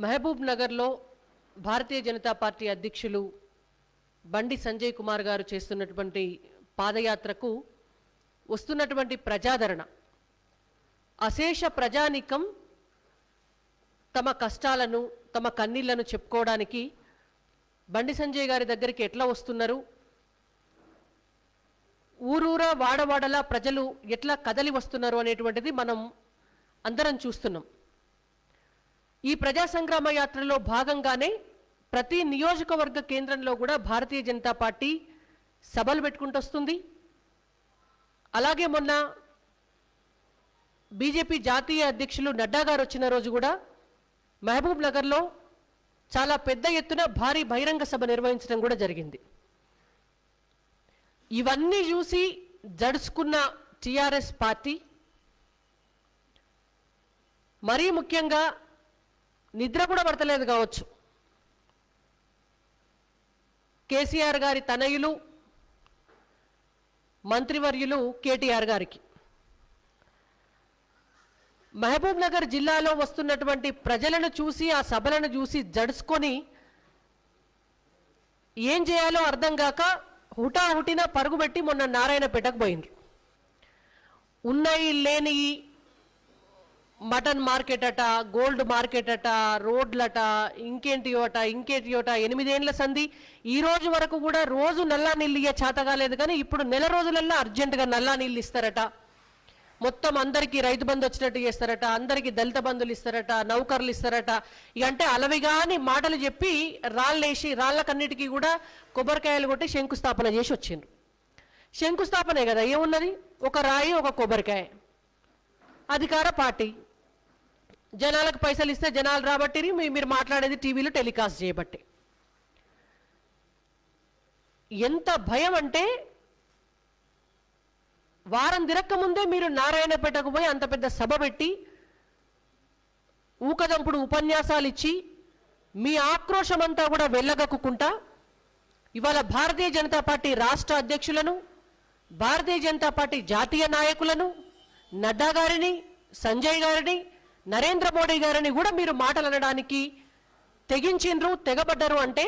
మహబూబ్ నగర్లో భారతీయ జనతా పార్టీ అధ్యక్షులు బండి సంజయ్ కుమార్ గారు చేస్తున్నటువంటి పాదయాత్రకు వస్తున్నటువంటి ప్రజాదరణ, అశేష ప్రజానికం తమ కష్టాలను తమ కన్నీళ్లను చెప్పుకోవడానికి బండి సంజయ్ గారి దగ్గరికి ఎట్లా వస్తున్నారు, ఊరూరా వాడవాడలా ప్రజలు ఎట్లా కదలి వస్తున్నారు అనేటువంటిది మనం అందరం చూస్తున్నాం. ఈ ప్రజా సంగ్రామ యాత్రలో భాగంగానే ప్రతి నియోజకవర్గ కేంద్రంలో కూడా భారతీయ జనతా పార్టీ సభలు పెట్టుకుంటూ వస్తుంది. అలాగే మొన్న బీజేపీ జాతీయ అధ్యక్షులు నడ్డా గారు వచ్చిన రోజు కూడా మహబూబ్ నగర్లో చాలా పెద్ద ఎత్తున భారీ బహిరంగ సభ నిర్వహించడం కూడా జరిగింది. ఇవన్నీ చూసి జడుచుకున్న టీఆర్ఎస్ పార్టీ మరీ ముఖ్యంగా నిద్ర కూడా పడతలేదు కావచ్చు. కేసీఆర్ గారి తనయులు మంత్రివర్యులు కేటీఆర్ గారికి మహబూబ్ నగర్ జిల్లాలో వస్తున్నటువంటి ప్రజలను చూసి ఆ సభలను చూసి జడుచుకొని ఏం చేయాలో అర్థం కాక హుటాహుటిన పరుగుబెట్టి మొన్న నారాయణపేటకు పోయిండ్రు. ఉన్నాయి లేని మటన్ మార్కెట్ అట, గోల్డ్ మార్కెట్ అట, రోడ్లట, ఇంకేంటియోట 8 ఏళ్ల సంధి ఈ రోజు వరకు కూడా రోజు నల్లా నీళ్ళు ఇయ్య చేతగాలేదు. కానీ ఇప్పుడు నెల రోజులల్లో అర్జెంటుగా నల్లా నీళ్ళు ఇస్తారట, మొత్తం అందరికీ రైతు బంధు వచ్చినట్టు చేస్తారట, అందరికీ దళిత బంధులు ఇస్తారట, నౌకర్లు ఇస్తారట. ఇకంటే అలవిగాని మాటలు చెప్పి రాళ్ళేసి రాళ్ళకన్నిటికీ కూడా కొబ్బరికాయలు కొట్టి శంకుస్థాపన చేసి వచ్చిండ్రు. శంకుస్థాపనే కదా, ఏమున్నది, ఒక రాయి ఒక కొబ్బరికాయ. అధికార పార్టీ జనాలకు పైసలు ఇస్తే జనాలు రాబట్టిరి, మీరు మాట్లాడేది టీవీలో టెలికాస్ట్ చేయబట్టి. ఎంత భయం అంటే వారం తిరక్క ముందే మీరు నారాయణపేటకు పోయి అంత పెద్ద సభ పెట్టి ఊకదంపుడు ఉపన్యాసాలు ఇచ్చి మీ ఆక్రోశం అంతా కూడా వెళ్ళగక్కుంటా ఇవాళ భారతీయ జనతా పార్టీ రాష్ట్ర అధ్యక్షులను, భారతీయ జనతా పార్టీ జాతీయ నాయకులను, నడ్డా గారిని, సంజయ్ గారిని, నరేంద్ర మోడీ గారిని కూడా మీరు మాటలు అనడానికి తెగించిండ్రు, తెగబడ్డరు. అంటే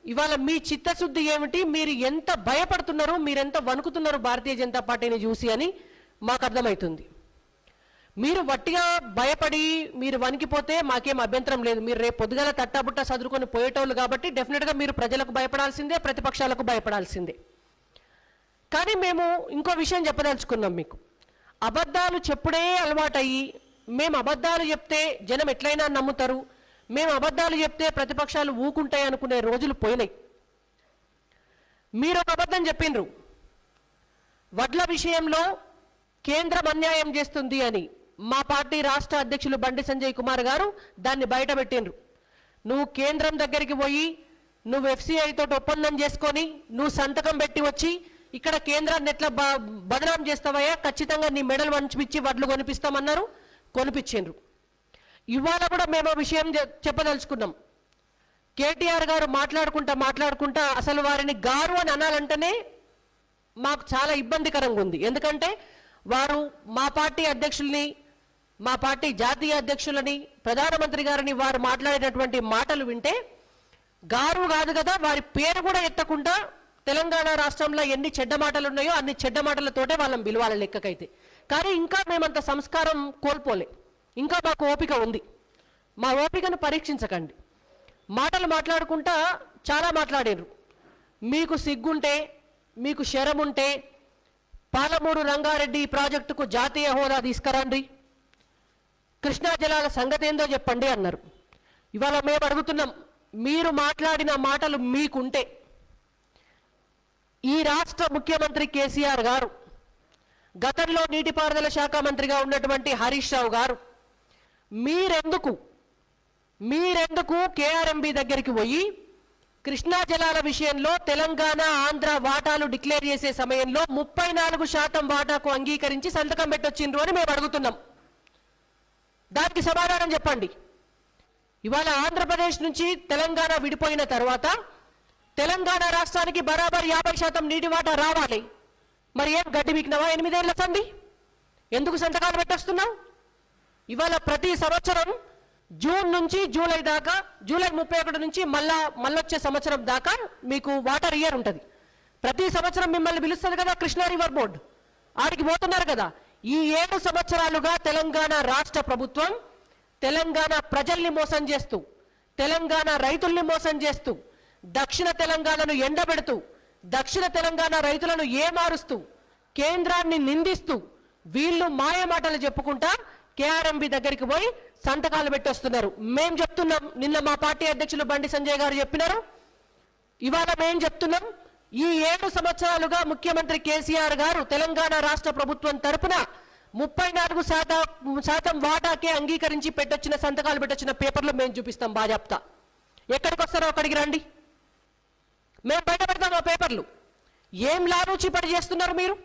ఇవాళ మీ చిత్తశుద్ధి ఏమిటి, మీరు ఎంత భయపడుతున్నారు, మీరెంత వణుకుతున్నారు భారతీయ జనతా పార్టీని చూసి అని మాకు అర్థమవుతుంది. మీరు వట్టిగా భయపడి మీరు వణికిపోతే మాకేం అభ్యంతరం లేదు. మీరు రేపు పొద్దుగాల తట్టాబుట్ట చదువుకొని పోయేటోళ్ళు కాబట్టి డెఫినెట్గా మీరు ప్రజలకు భయపడాల్సిందే, ప్రతిపక్షాలకు భయపడాల్సిందే. కానీ మేము ఇంకో విషయం చెప్పదలుచుకున్నాం. మీకు అబద్ధాలు చెప్పుడే అలవాటయ్యి మేము అబద్ధాలు చెప్తే జనం ఎట్లయినా నమ్ముతారు, మేము అబద్ధాలు చెప్తే ప్రతిపక్షాలు ఊకుంటాయి అనుకునే రోజులు పోయినాయి. మీరు ఒక అబద్ధం చెప్పిండ్రు, వడ్ల విషయంలో కేంద్రం అన్యాయం చేస్తుంది అని. మా పార్టీ రాష్ట్ర అధ్యక్షులు బండి సంజయ్ కుమార్ గారు దాన్ని బయట పెట్టిండ్రు. నువ్వు కేంద్రం దగ్గరికి పోయి నువ్వు FCI తోటి ఒప్పందం చేసుకొని నువ్వు సంతకం పెట్టి వచ్చి ఇక్కడ కేంద్రాన్ని ఎట్లా బదనాం చేస్తావయ్యా, ఖచ్చితంగా నీ మెడల్ వంచిపిచ్చి వడ్లు కొనిపిస్తామన్నారు, కొనిపించిండ్రు. ఇవాళ కూడా మేము ఆ విషయం చెప్పదలుచుకున్నాం. కేటీఆర్ గారు మాట్లాడుకుంటా అసలు వారిని గారు అని అనాలంటేనే మాకు చాలా ఇబ్బందికరంగా ఉంది. ఎందుకంటే వారు మా పార్టీ అధ్యక్షుల్ని, మా పార్టీ జాతీయ అధ్యక్షులని, ప్రధానమంత్రి గారిని వారు మాట్లాడేటటువంటి మాటలు వింటే గారు కాదు కదా, వారి పేరు కూడా ఎత్తకుండా తెలంగాణ రాష్ట్రంలో ఎన్ని చెడ్డ మాటలు ఉన్నాయో అన్ని చెడ్డ మాటలతోటే వాళ్ళని పిలవాలి లెక్కకైతే. కానీ ఇంకా మేమంత సంస్కారం కోల్పోలే, ఇంకా మాకు ఓపిక ఉంది. మా ఓపికను పరీక్షించకండి. మాటలు మాట్లాడుకుంటా చాలా మాట్లాడారు. మీకు సిగ్గుంటే, మీకు శరముంటే పాలమూరు రంగారెడ్డి ప్రాజెక్టుకు జాతీయ హోదా తీసుకురండి, కృష్ణా జలాల సంగతి ఏందో చెప్పండి అన్నారు. ఇవాళ మేము అడుగుతున్నాం, మీరు మాట్లాడిన మాటలు మీకుంటే ఈ రాష్ట్ర ముఖ్యమంత్రి కేసీఆర్ గారు, గతంలో నీటిపారుదల శాఖ మంత్రిగా ఉన్నటువంటి హరీష్ రావు గారు మీరెందుకు KRMB దగ్గరికి పోయి కృష్ణా జలాల విషయంలో తెలంగాణ ఆంధ్ర వాటాలు డిక్లేర్ చేసే సమయంలో 34% వాటాకు అంగీకరించి సంతకం పెట్టొచ్చిండ్రు అని మేము అడుగుతున్నాం. దానికి సమాధానం చెప్పండి. ఇవాళ ఆంధ్రప్రదేశ్ నుంచి తెలంగాణ విడిపోయిన తర్వాత తెలంగాణ రాష్ట్రానికి బరాబర్ 50% నీటి వాటా రావాలి. మరి ఏం గడ్డి మీకినవా 8 ఏళ్ల సంధి? ఎందుకు సంతకాలు పెట్టొస్తున్నావు? ఇవాళ ప్రతి సంవత్సరం జూన్ నుంచి జూలై దాకా, జూలై 31 నుంచి మళ్ళొచ్చే సంవత్సరం దాకా మీకు వాటర్ ఇయర్ ఉంటుంది. ప్రతి సంవత్సరం మిమ్మల్ని పిలుస్తుంది కదా కృష్ణా రివర్ బోర్డు, ఆడికి పోతున్నారు కదా. ఈ 7 సంవత్సరాలుగా తెలంగాణ రాష్ట్ర ప్రభుత్వం తెలంగాణ ప్రజల్ని మోసం చేస్తూ, తెలంగాణ రైతుల్ని మోసం చేస్తూ, దక్షిణ తెలంగాణను ఎండబెడుతూ, దక్షిణ తెలంగాణ రైతులను ఏమారుస్తూ, కేంద్రాన్ని నిందిస్తూ, వీళ్ళు మాయమాటలు చెప్పుకుంటా కేఆర్ఎంబి దగ్గరికి పోయి సంతకాలు పెట్టొస్తున్నారు. మేం చెప్తున్నాం, నిన్న మా పార్టీ అధ్యక్షులు బండి సంజయ్ గారు చెప్పినారు, ఇవాళ మేం చెప్తున్నాం. ఈ 7 సంవత్సరాలుగా ముఖ్యమంత్రి కేసీఆర్ గారు తెలంగాణ రాష్ట్ర ప్రభుత్వం తరపున 34% వాటాకే అంగీకరించి పెట్టొచ్చిన సంతకాలు పెట్టొచ్చిన పేపర్లు మేము చూపిస్తాం బాజాప్తా. ఎక్కడికి వస్తారో అక్కడికి రండి, మేము బయట పెడతాం ఆ పేపర్లు. ఏం లాలూచి చేస్తున్నారు మీరు?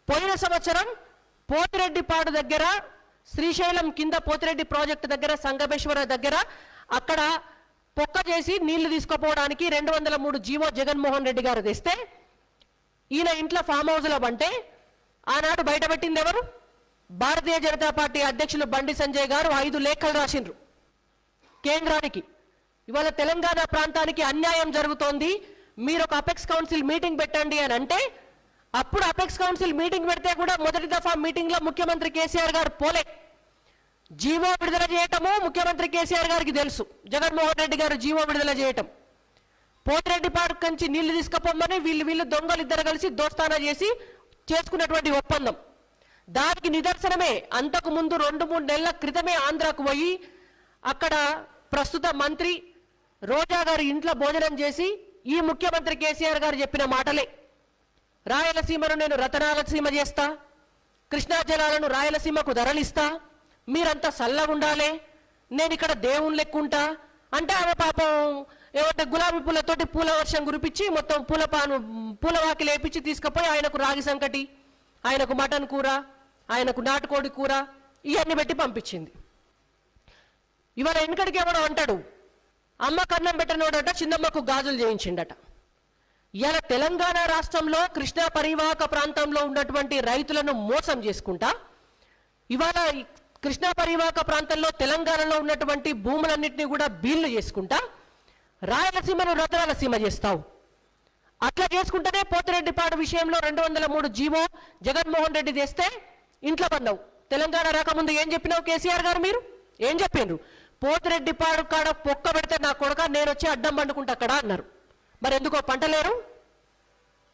పోయిన సంవత్సరం పోతిరెడ్డిపాడు దగ్గర, శ్రీశైలం కింద పోతిరెడ్డి ప్రాజెక్టు దగ్గర, సంగమేశ్వర దగ్గర అక్కడ పొక్క చేసి నీళ్లు తీసుకుపోవడానికి 203 జీవో జగన్మోహన్ రెడ్డి గారు తెస్తే ఈయన ఇంట్లో ఫామ్ హౌస్లో అంటే ఆనాడు బయటపెట్టింది ఎవరు? భారతీయ జనతా పార్టీ అధ్యక్షులు బండి సంజయ్ గారు 5 లేఖలు రాసిండ్రు కేంద్రానికి. ఇవాళ తెలంగాణ ప్రాంతానికి అన్యాయం జరుగుతోంది, మీరు ఒక అపెక్స్ కౌన్సిల్ మీటింగ్ పెట్టండి అని అంటే, అప్పుడు అపెక్స్ కౌన్సిల్ మీటింగ్ పెడితే కూడా మొదటి దఫా మీటింగ్లో ముఖ్యమంత్రి కేసీఆర్ గారు పోలే. జీవో విడుదల చేయటము ముఖ్యమంత్రి కేసీఆర్ గారికి తెలుసు, జగన్మోహన్ రెడ్డి గారు జీవో విడుదల చేయటం. పోతిరెడ్డి పార్క్ నుంచి నీళ్లు తీసుకుపోమని వీళ్ళు దొంగలు ఇద్దరు కలిసి దోస్తానా చేసి చేసుకున్నటువంటి ఒప్పందం. దానికి నిదర్శనమే అంతకు ముందు 2-3 నెలల క్రితమే ఆంధ్రాకు పోయి అక్కడ ప్రస్తుత మంత్రి రోజా గారి ఇంట్లో భోజనం చేసి ఈ ముఖ్యమంత్రి కేసీఆర్ గారు చెప్పిన మాటలే. రాయలసీమను నేను రతనాలసీమ చేస్తా, కృష్ణా జలాలను రాయలసీమకు ధరలిస్తా, మీరంతా చల్లగుండాలే, నేను ఇక్కడ దేవుని లెక్కుంటా అంటే ఆమె పాపం ఏమంటే గులాబీ పూలతోటి పూల వర్షం కురిపించి మొత్తం పూలవాకి లేపించి తీసుకుపోయి ఆయనకు రాగి సంకటి, ఆయనకు మటన్ కూర, ఆయనకు నాటుకోడి కూర ఇవన్నీ పెట్టి పంపించింది. ఇవాళ వెనకడికి ఎవడో అంటాడు, అమ్మ కన్నం పెట్టినోడట చిన్నమ్మకు గాజులు చేయించిండట. ఇవాళ తెలంగాణ రాష్ట్రంలో కృష్ణా పరివాహక ప్రాంతంలో ఉన్నటువంటి రైతులను మోసం చేసుకుంటా, ఇవాళ కృష్ణా పరివాహక ప్రాంతంలో తెలంగాణలో ఉన్నటువంటి భూములన్నింటినీ కూడా బీళ్లు చేసుకుంటా రాయలసీమను రతనాలసీమ చేస్తావు. అట్లా చేసుకుంటేనే పోతిరెడ్డిపాడు విషయంలో 203 జీవో జగన్మోహన్ రెడ్డి తెస్తే ఇంట్లో పన్నావు. తెలంగాణ రాకముందు ఏం చెప్పినావు కేసీఆర్ గారు? మీరు ఏం చెప్పిండ్రు? పోతిరెడ్డిపాడు కాడ పొక్క పెడితే నా కొడుక నేను వచ్చి అడ్డం పండుకుంటా అక్కడ అన్నారు. మరి ఎందుకో పంటలేరు?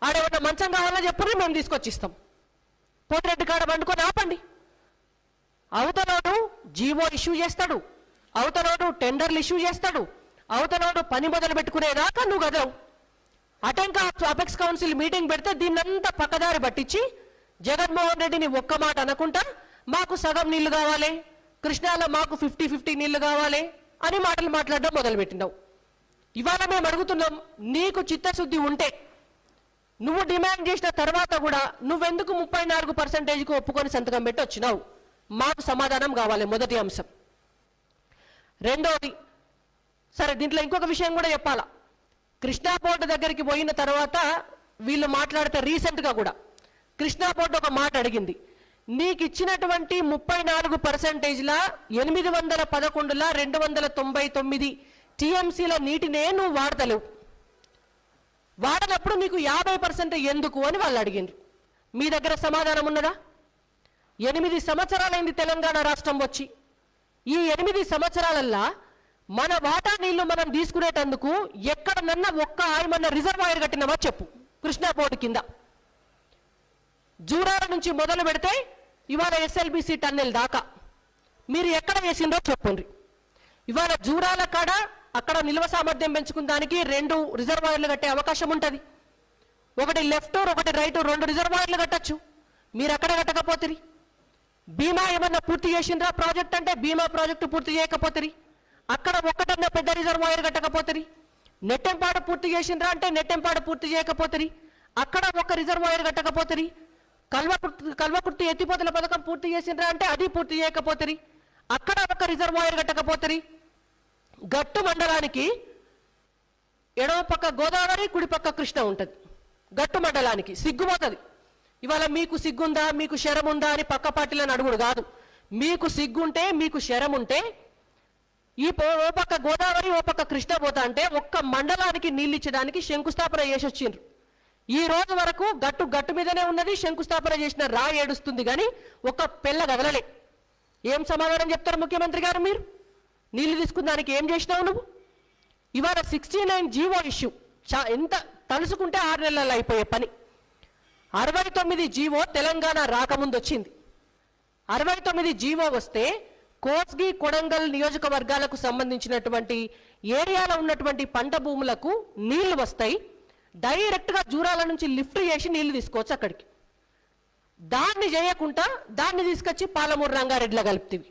ఆడేమన్నా మంచం కావాలో చెప్పండి, మేము తీసుకొచ్చిస్తాం. పోతిరెడ్డి కాడ పండుకొని ఆపండి. అవతలోడు జీవో ఇష్యూ చేస్తాడు, అవతలోడు టెండర్లు ఇష్యూ చేస్తాడు, అవతలోడు పని మొదలు పెట్టుకునేదాకా నువ్వు గదవు. అటెంకా అపెక్స్ కౌన్సిల్ మీటింగ్ పెడితే దీన్నంతా పక్కదారి పట్టించి జగన్మోహన్ రెడ్డిని ఒక్క మాట అనకుండా మాకు సగం నీళ్లు కావాలి, కృష్ణాలో మాకు 50-50 నీళ్లు కావాలి అని మాటలు మాట్లాడడం మొదలుపెట్టినావు. ఇవాళ మేము అడుగుతున్నాం, నీకు చిత్తశుద్ధి ఉంటే నువ్వు డిమాండ్ చేసిన తర్వాత కూడా నువ్వెందుకు 34%కు ఒప్పుకొని సంతకం పెట్టి వచ్చినావు? మాకు సమాధానం కావాలి. మొదటి అంశం. రెండోది, సరే దీంట్లో ఇంకొక విషయం కూడా చెప్పాలా. కృష్ణా బోర్డు దగ్గరికి పోయిన తర్వాత వీళ్ళు మాట్లాడితే రీసెంట్గా కూడా కృష్ణా బోర్డు ఒక మాట అడిగింది, నీకు ఇచ్చినటువంటి 34%లా 811లా 299 టీఎంసీల నీటినే నువ్వు వాడతలేవు, వాడనప్పుడు నీకు 50% ఎందుకు అని వాళ్ళు అడిగిండ్రు. మీ దగ్గర సమాధానం ఉన్నదా? 8 సంవత్సరాలైంది తెలంగాణ రాష్ట్రం వచ్చి. ఈ 8 సంవత్సరాలల్లా మన వాటా నీళ్లు మనం తీసుకునేటందుకు ఎక్కడనన్నా ఒక్క ఆయమన్న రిజర్వాయర్ కట్టినవా చెప్పు. కృష్ణా బోర్డు కింద జూరాల నుంచి మొదలు పెడితే ఇవాళ ఎస్ఎల్బిసి టన్నెల్ దాకా మీరు ఎక్కడ వేసిండ్రో చెప్పండి. ఇవాళ జూరాల కాడ అక్కడ నిల్వ సామర్థ్యం పెంచుకునేదానికి 2 రిజర్వాయర్లు కట్టే అవకాశం ఉంటుంది. ఒకటి లెఫ్ట్, ఒకటి రైట్, 2 రిజర్వాయర్లు కట్టచ్చు. మీరు అక్కడ కట్టకపోతుంది. భీమా ఏమన్నా పూర్తి చేసిండ్రా ప్రాజెక్ట్ అంటే భీమా ప్రాజెక్టు పూర్తి చేయకపోతుంది. అక్కడ ఒక్కటన్నా పెద్ద రిజర్వాయర్ కట్టకపోతుంది. నెట్టెంపాడు పూర్తి చేసిండ్రా అంటే నెట్టెంపాడు పూర్తి చేయకపోతుంది. అక్కడ ఒక రిజర్వాయర్ కట్టకపోతుంది. కల్వకుర్తి ఎత్తిపోతల పథకం పూర్తి చేసిండ్రా అంటే అది పూర్తి చేయకపోతుంది. అక్కడ ఒక రిజర్వాయర్ కట్టకపోతుంది. గట్టు మండలానికి ఎడమ పక్క గోదావరి, కుడి పక్క కృష్ణ ఉంటుంది. గట్టు మండలానికి సిగ్గుపోతుంది. ఇవాళ మీకు సిగ్గుందా, మీకు శరం ఉందా అని పక్క పార్టీలను అడుగుడు కాదు. మీకు సిగ్గుంటే, మీకు శరం ఉంటే, ఓ పక్క గోదావరి, ఓ పక్క కృష్ణ పోతా అంటే ఒక్క మండలానికి నీళ్ళు ఇచ్చడానికి శంకుస్థాపన చేసి వచ్చిండ్రు. ఈ రోజు వరకు గట్టు మీదనే ఉన్నది, శంకుస్థాపన చేసిన రాయి ఏడుస్తుంది కానీ ఒక పెళ్ళ కదలలే. ఏం సమాధానం చెప్తారు ముఖ్యమంత్రి గారు? మీరు నీళ్లు తీసుకున్న దానికి ఏం చేసినావు నువ్వు? ఇవాళ 69 జీవో ఇష్యూ ఎంత తలుసుకుంటే 6 నెలల్లో అయిపోయే పని. 69 జీవో తెలంగాణ రాకముందు వచ్చింది. 69 జీవో వస్తే కోస్గి, కొడంగల్ నియోజకవర్గాలకు సంబంధించినటువంటి ఏరియాలో ఉన్నటువంటి పంట భూములకు నీళ్లు వస్తాయి. డైరెక్ట్గా జూరాల నుంచి లిఫ్ట్ చేసి నీళ్లు తీసుకోవచ్చు అక్కడికి. దాన్ని చేయకుండా దాన్ని తీసుకొచ్చి పాలమూరు రంగారెడ్డిలో కలుపుతీవి.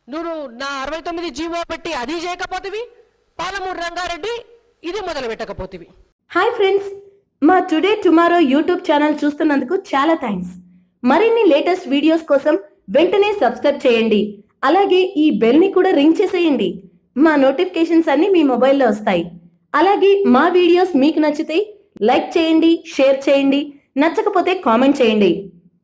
నువ్వు నా 69 జీవో పెట్టి అది చేయకపోతేవి, పాలమూరు రంగారెడ్డి ఇది మొదలు పెట్టకపోతేవి. హాయ్ ఫ్రెండ్స్, మా టుడే టుమారో యూట్యూబ్ ఛానల్ చూస్తున్నందుకు చాలా థ్యాంక్స్. మరిన్ని లేటెస్ట్ వీడియోస్ కోసం వెంటనే సబ్స్క్రైబ్ చేయండి. అలాగే ఈ బెల్ ని కూడా రింగ్ చేసేయండి. మా నోటిఫికేషన్స్ అన్ని మీ మొబైల్లో వస్తాయి. అలాగే మా వీడియోస్ మీకు నచ్చితే లైక్ చేయండి, షేర్ చేయండి, నచ్చకపోతే కామెంట్ చేయండి.